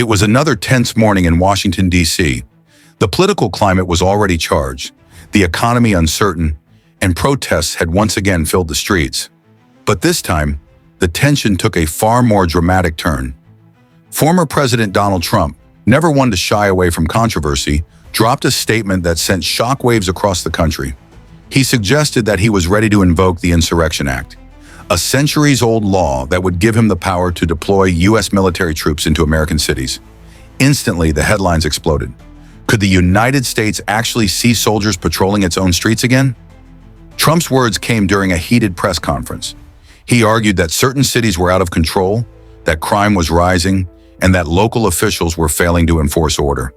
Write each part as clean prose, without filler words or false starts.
It was another tense morning in Washington, D.C. The political climate was already charged, the economy uncertain, and protests had once again filled the streets. But this time, the tension took a far more dramatic turn. Former President Donald Trump, never one to shy away from controversy, dropped a statement that sent shockwaves across the country. He suggested that he was ready to invoke the Insurrection Act, a centuries-old law that would give him the power to deploy U.S. military troops into American cities. Instantly, the headlines exploded. Could the United States actually see soldiers patrolling its own streets again? Trump's words came during a heated press conference. He argued that certain cities were out of control, that crime was rising, and that local officials were failing to enforce order.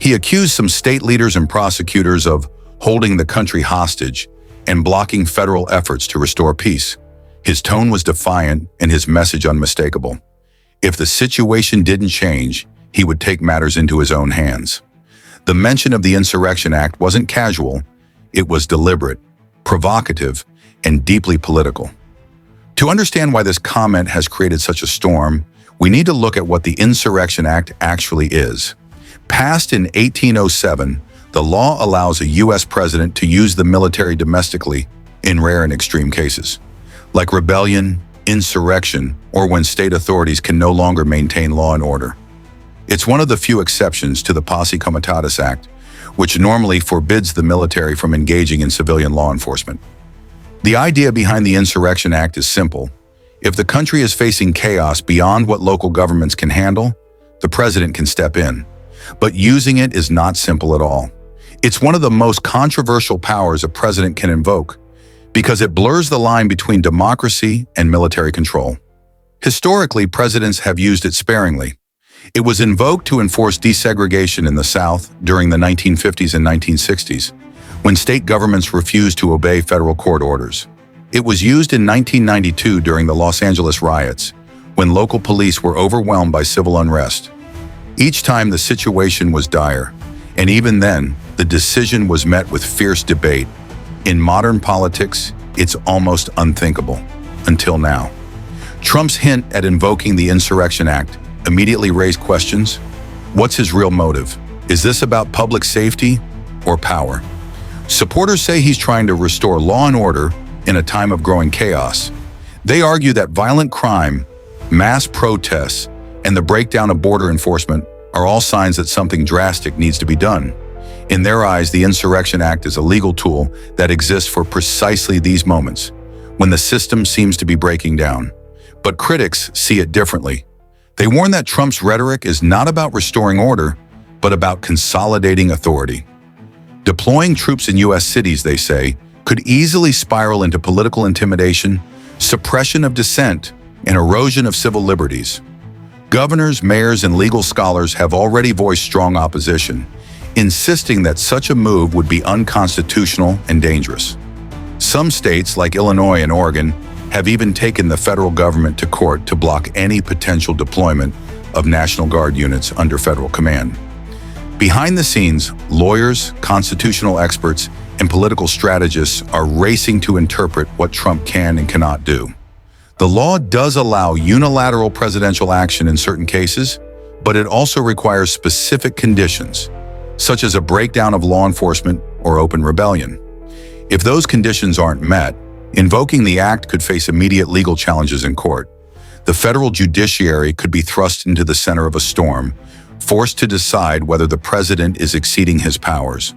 He accused some state leaders and prosecutors of holding the country hostage and blocking federal efforts to restore peace. His tone was defiant and his message unmistakable. If the situation didn't change, he would take matters into his own hands. The mention of the Insurrection Act wasn't casual, it was deliberate, provocative, and deeply political. To understand why this comment has created such a storm, we need to look at what the Insurrection Act actually is. Passed in 1807, the law allows a U.S. president to use the military domestically in rare and extreme cases, like rebellion, insurrection, or when state authorities can no longer maintain law and order. It's one of the few exceptions to the Posse Comitatus Act, which normally forbids the military from engaging in civilian law enforcement. The idea behind the Insurrection Act is simple. If the country is facing chaos beyond what local governments can handle, the president can step in. But using it is not simple at all. It's one of the most controversial powers a president can invoke because it blurs the line between democracy and military control. Historically, presidents have used it sparingly. It was invoked to enforce desegregation in the South during the 1950s and 1960s, when state governments refused to obey federal court orders. It was used in 1992 during the Los Angeles riots, when local police were overwhelmed by civil unrest. Each time the situation was dire, and even then, the decision was met with fierce debate. In modern politics, it's almost unthinkable, until now. Trump's hint at invoking the Insurrection Act immediately raised questions. What's his real motive? Is this about public safety or power? Supporters say he's trying to restore law and order in a time of growing chaos. They argue that violent crime, mass protests, and the breakdown of border enforcement are all signs that something drastic needs to be done. In their eyes, the Insurrection Act is a legal tool that exists for precisely these moments, when the system seems to be breaking down. But critics see it differently. They warn that Trump's rhetoric is not about restoring order, but about consolidating authority. Deploying troops in U.S. cities, they say, could easily spiral into political intimidation, suppression of dissent, and erosion of civil liberties. Governors, mayors, and legal scholars have already voiced strong opposition, insisting that such a move would be unconstitutional and dangerous. Some states, like Illinois and Oregon, have even taken the federal government to court to block any potential deployment of National Guard units under federal command. Behind the scenes, lawyers, constitutional experts, and political strategists are racing to interpret what Trump can and cannot do. The law does allow unilateral presidential action in certain cases, but it also requires specific conditions, such as a breakdown of law enforcement or open rebellion. If those conditions aren't met, invoking the act could face immediate legal challenges in court. The federal judiciary could be thrust into the center of a storm, forced to decide whether the president is exceeding his powers.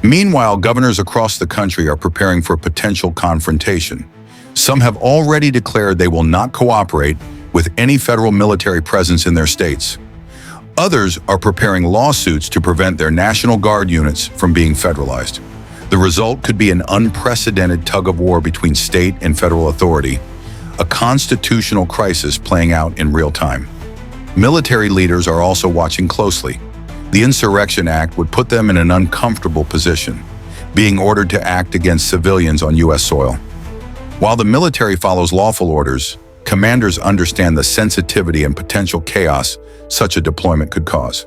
Meanwhile, governors across the country are preparing for potential confrontation. Some have already declared they will not cooperate with any federal military presence in their states. Others are preparing lawsuits to prevent their National Guard units from being federalized. The result could be an unprecedented tug-of-war between state and federal authority, a constitutional crisis playing out in real time. Military leaders are also watching closely. The Insurrection Act would put them in an uncomfortable position, being ordered to act against civilians on U.S. soil. While the military follows lawful orders, commanders understand the sensitivity and potential chaos such a deployment could cause.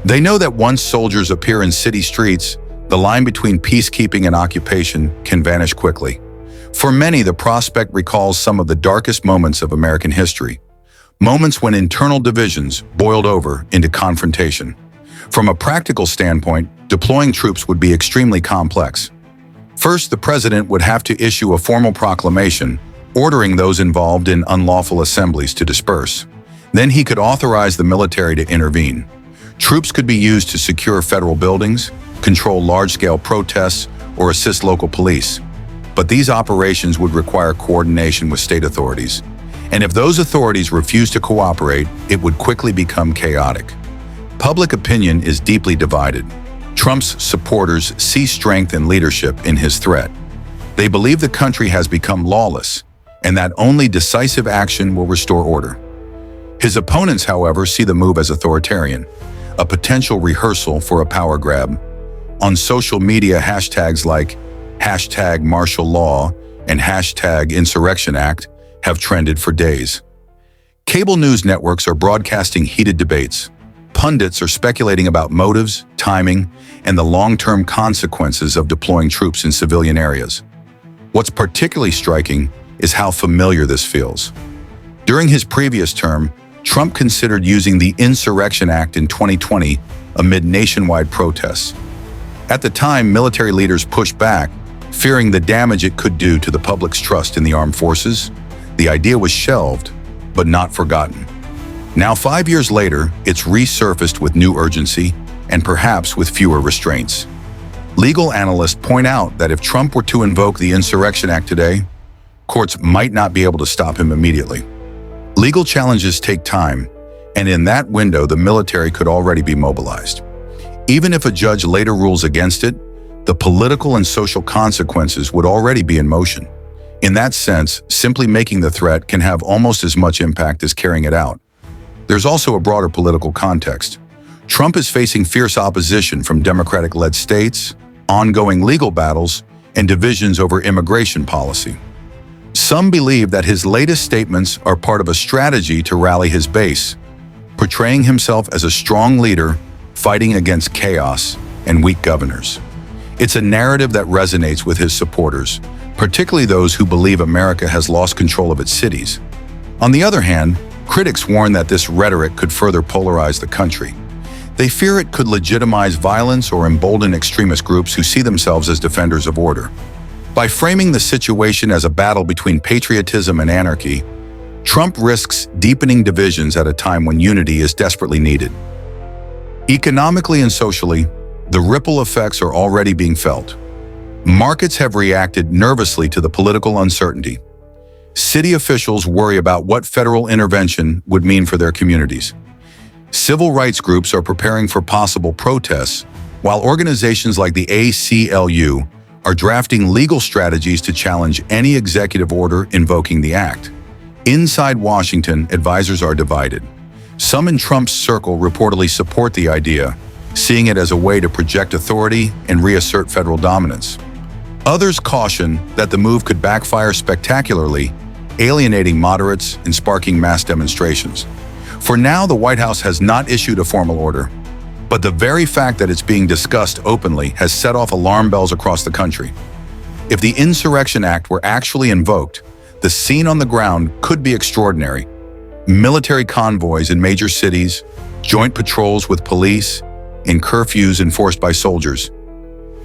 They know that once soldiers appear in city streets, the line between peacekeeping and occupation can vanish quickly. For many, the prospect recalls some of the darkest moments of American history. moments when internal divisions boiled over into confrontation. From a practical standpoint, deploying troops would be extremely complex. First, the president would have to issue a formal proclamation ordering those involved in unlawful assemblies to disperse. Then he could authorize the military to intervene. Troops could be used to secure federal buildings, control large-scale protests, or assist local police. But these operations would require coordination with state authorities. And if those authorities refused to cooperate, it would quickly become chaotic. Public opinion is deeply divided. Trump's supporters see strength and leadership in his threat. They believe the country has become lawless, and that only decisive action will restore order. His opponents, however, see the move as authoritarian, a potential rehearsal for a power grab. On social media, hashtags like #martial-law and #Insurrection Act have trended for days. Cable news networks are broadcasting heated debates. Pundits are speculating about motives, timing, and the long-term consequences of deploying troops in civilian areas. What's particularly striking is how familiar this feels. During his previous term, Trump considered using the Insurrection Act in 2020 amid nationwide protests. At the time, military leaders pushed back, fearing the damage it could do to the public's trust in the armed forces. The idea was shelved, but not forgotten. Now, 5 years later, it's resurfaced with new urgency and perhaps with fewer restraints. Legal analysts point out that if Trump were to invoke the Insurrection Act today, courts might not be able to stop him immediately. Legal challenges take time, and in that window, the military could already be mobilized. Even if a judge later rules against it, the political and social consequences would already be in motion. In that sense, simply making the threat can have almost as much impact as carrying it out. There's also a broader political context. Trump is facing fierce opposition from Democratic-led states, ongoing legal battles, and divisions over immigration policy. Some believe that his latest statements are part of a strategy to rally his base, portraying himself as a strong leader fighting against chaos and weak governors. It's a narrative that resonates with his supporters, particularly those who believe America has lost control of its cities. On the other hand, critics warn that this rhetoric could further polarize the country. They fear it could legitimize violence or embolden extremist groups who see themselves as defenders of order. By framing the situation as a battle between patriotism and anarchy, Trump risks deepening divisions at a time when unity is desperately needed. Economically and socially, the ripple effects are already being felt. Markets have reacted nervously to the political uncertainty. City officials worry about what federal intervention would mean for their communities. Civil rights groups are preparing for possible protests, while organizations like the ACLU are drafting legal strategies to challenge any executive order invoking the act. Inside Washington, advisors are divided. Some in Trump's circle reportedly support the idea, seeing it as a way to project authority and reassert federal dominance. Others caution that the move could backfire spectacularly, alienating moderates and sparking mass demonstrations. For now, the White House has not issued a formal order, but the very fact that it's being discussed openly has set off alarm bells across the country. If the Insurrection Act were actually invoked, the scene on the ground could be extraordinary. Military convoys in major cities, joint patrols with police, and curfews enforced by soldiers.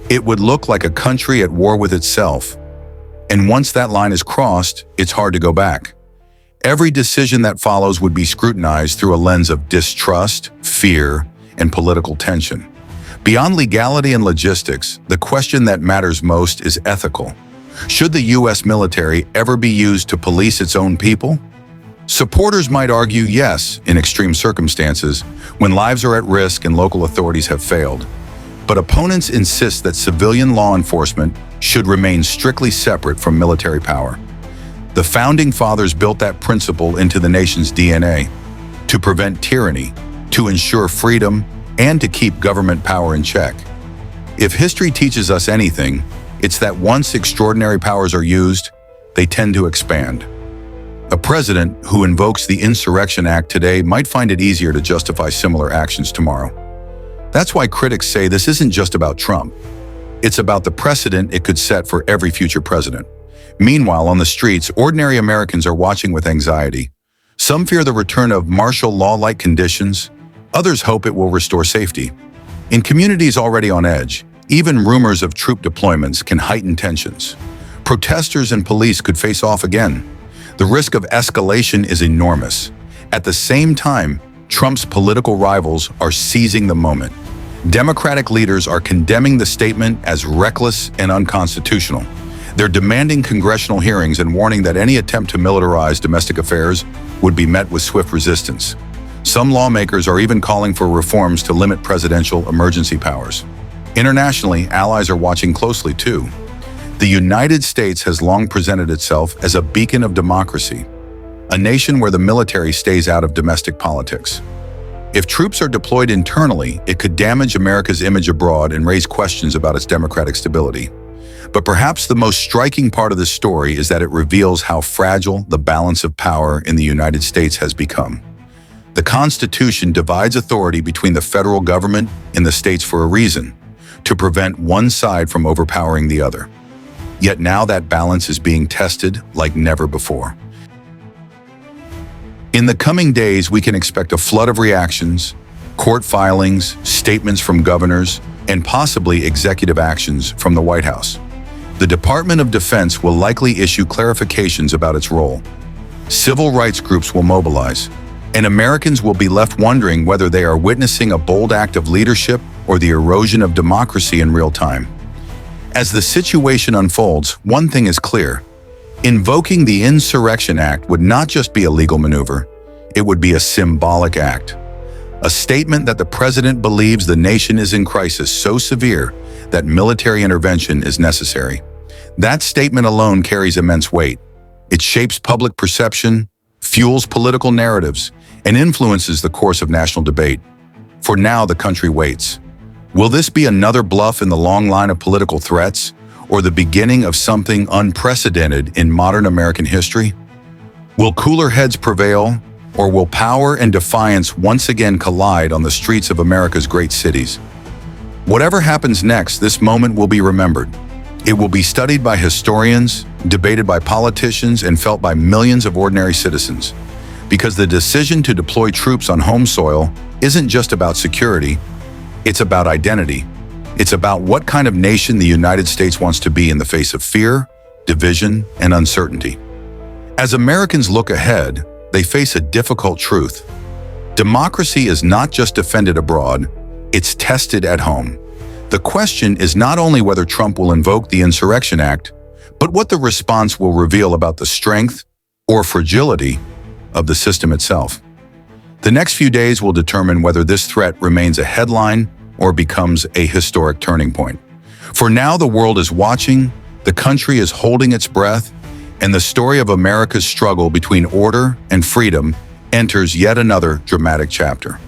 It would look like a country at war with itself. And once that line is crossed, it's hard to go back. Every decision that follows would be scrutinized through a lens of distrust, fear, and political tension. Beyond legality and logistics, the question that matters most is ethical. Should the U.S. military ever be used to police its own people? Supporters might argue yes, in extreme circumstances, when lives are at risk and local authorities have failed. But opponents insist that civilian law enforcement should remain strictly separate from military power. The Founding Fathers built that principle into the nation's DNA, to prevent tyranny, to ensure freedom, and to keep government power in check. If history teaches us anything, it's that once extraordinary powers are used, they tend to expand. A president who invokes the Insurrection Act today might find it easier to justify similar actions tomorrow. That's why critics say this isn't just about Trump. It's about the precedent it could set for every future president. Meanwhile, on the streets, ordinary Americans are watching with anxiety. Some fear the return of martial law-like conditions. Others hope it will restore safety. In communities already on edge, even rumors of troop deployments can heighten tensions. Protesters and police could face off again. The risk of escalation is enormous. At the same time, Trump's political rivals are seizing the moment. Democratic leaders are condemning the statement as reckless and unconstitutional. They're demanding congressional hearings and warning that any attempt to militarize domestic affairs would be met with swift resistance. Some lawmakers are even calling for reforms to limit presidential emergency powers. Internationally, allies are watching closely too. The United States has long presented itself as a beacon of democracy, a nation where the military stays out of domestic politics. If troops are deployed internally, it could damage America's image abroad and raise questions about its democratic stability. But perhaps the most striking part of this story is that it reveals how fragile the balance of power in the United States has become. The Constitution divides authority between the federal government and the states for a reason, to prevent one side from overpowering the other. Yet now that balance is being tested like never before. In the coming days, we can expect a flood of reactions, court filings, statements from governors, and possibly executive actions from the White House. The Department of Defense will likely issue clarifications about its role. Civil rights groups will mobilize, and Americans will be left wondering whether they are witnessing a bold act of leadership or the erosion of democracy in real time. As the situation unfolds, one thing is clear. Invoking the Insurrection Act would not just be a legal maneuver, it would be a symbolic act. A statement that the president believes the nation is in crisis so severe that military intervention is necessary. That statement alone carries immense weight. It shapes public perception, fuels political narratives, and influences the course of national debate. For now, the country waits. Will this be another bluff in the long line of political threats, or the beginning of something unprecedented in modern American history? Will cooler heads prevail, or will power and defiance once again collide on the streets of America's great cities? Whatever happens next, this moment will be remembered. It will be studied by historians, debated by politicians, and felt by millions of ordinary citizens. Because the decision to deploy troops on home soil isn't just about security, it's about identity. It's about what kind of nation the United States wants to be in the face of fear, division, and uncertainty. As Americans look ahead, they face a difficult truth. Democracy is not just defended abroad, it's tested at home. The question is not only whether Trump will invoke the Insurrection Act, but what the response will reveal about the strength or fragility of the system itself. The next few days will determine whether this threat remains a headline or becomes a historic turning point. For now, the world is watching, the country is holding its breath, and the story of America's struggle between order and freedom enters yet another dramatic chapter.